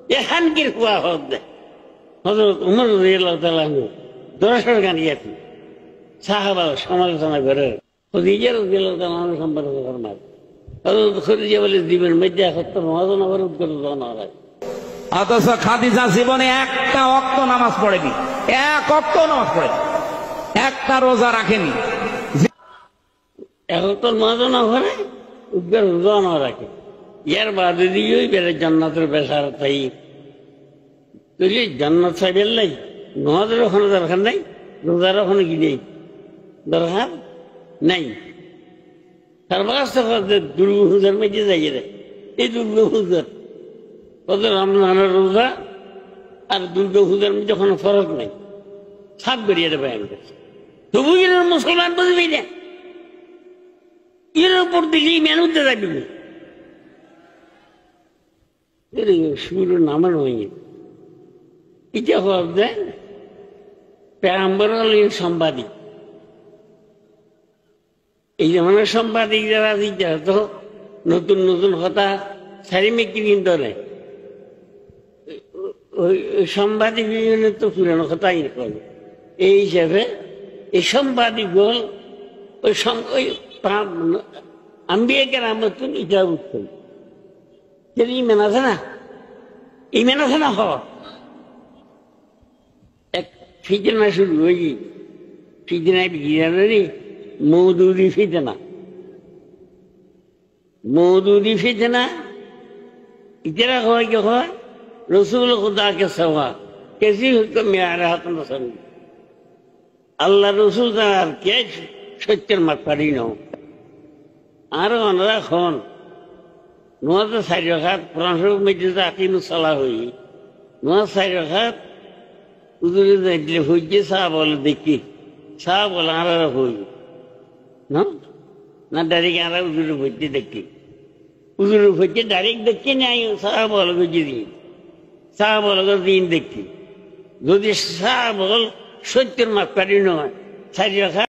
এখান কি হুয়া হদ দেয় হযরত উমর রাদিয়াল্লাহু তাআলা দর্শন গান গিয়েছেন সাহাবা সমালোচনা করে খাদিজা রাদিয়াল্লাহু তাআলা সম্পর্কে ফরমান হযরত খাদিজা বলে জীবন মধ্যে এখন মহাজন অবরোধ করে দেওয়া হয় অথচ খাদিজা জীবনে একটা ওয়াক্ত নামাজ পড়েনি, এক ওয়াক্ত নামাজ পড়েনি, একটা রোজা রাখেনি। এখন তো মহাজন করে উদ্গার রোজা না রাখে ইয়ার বাদে দিয়েই বেড়ে জান্নাতের বেসার তাই তুই জান্নাত সাহেবের লাই নামাজের ওখানে দরকার নাই, রোজার ওখানে কি নেই দরকার নাই। দুর্গ হুজার মেঝে যাইয়ে দেয় এই দুর্গ হুজার ওদের রমজানের রোজা আর দুর্গা পূজার মধ্যে কোনো ফরক নাই, সাপ বেরিয়ে দেবে তবু এর মুসলমান বুঝবি না এর উপর দিকে ইমান উঠতে যাবি সুর নামান হয়ে এটা হচ্ছে পেগম্বর সাংবাদিক এই যেমন সাংবাদিক যারা তো নতুন নতুন কথা সারিমেকি কিন্তু নেই ওই সাংবাদিক তো পুরানো কথাই করে এই হিসাবে এই সাংবাদিক গোল ওই আম্বিয়াকে রামতুন এটা উঠতেন ইমান আছে না, ইমান আছে না এক ফিতনা শুরু হয়ে ফিতনায় গিয়ে মৌদুদি ফিতনা, মৌদুদি ফিতনা ইতারা হয় কি হয় রসুল খুদা কে সভা কেসি হুকুম মেয়ারে হাত নসন আল্লাহ রসুল তার কে সত্যের মাত পারি ন আর অনরা খন নোয়া তো চারি রাখাত প্রাণসব মেঝে আকিমুসলা হই নোয়া চারি রাখাত উদুরে যাইলে হইছে চাহ বলে দেখি চাহ বলে আর হই না ডাইরেক্ট আর উদুরে ভইতে দেখি উদুরে ভইতে ডাইরেক্ট দেখি নাই চাহ বলে বুঝি দিই চাহ বল দিন দেখি যদি চাহ বল সত্যের মাত পারি নয় চারি রাখা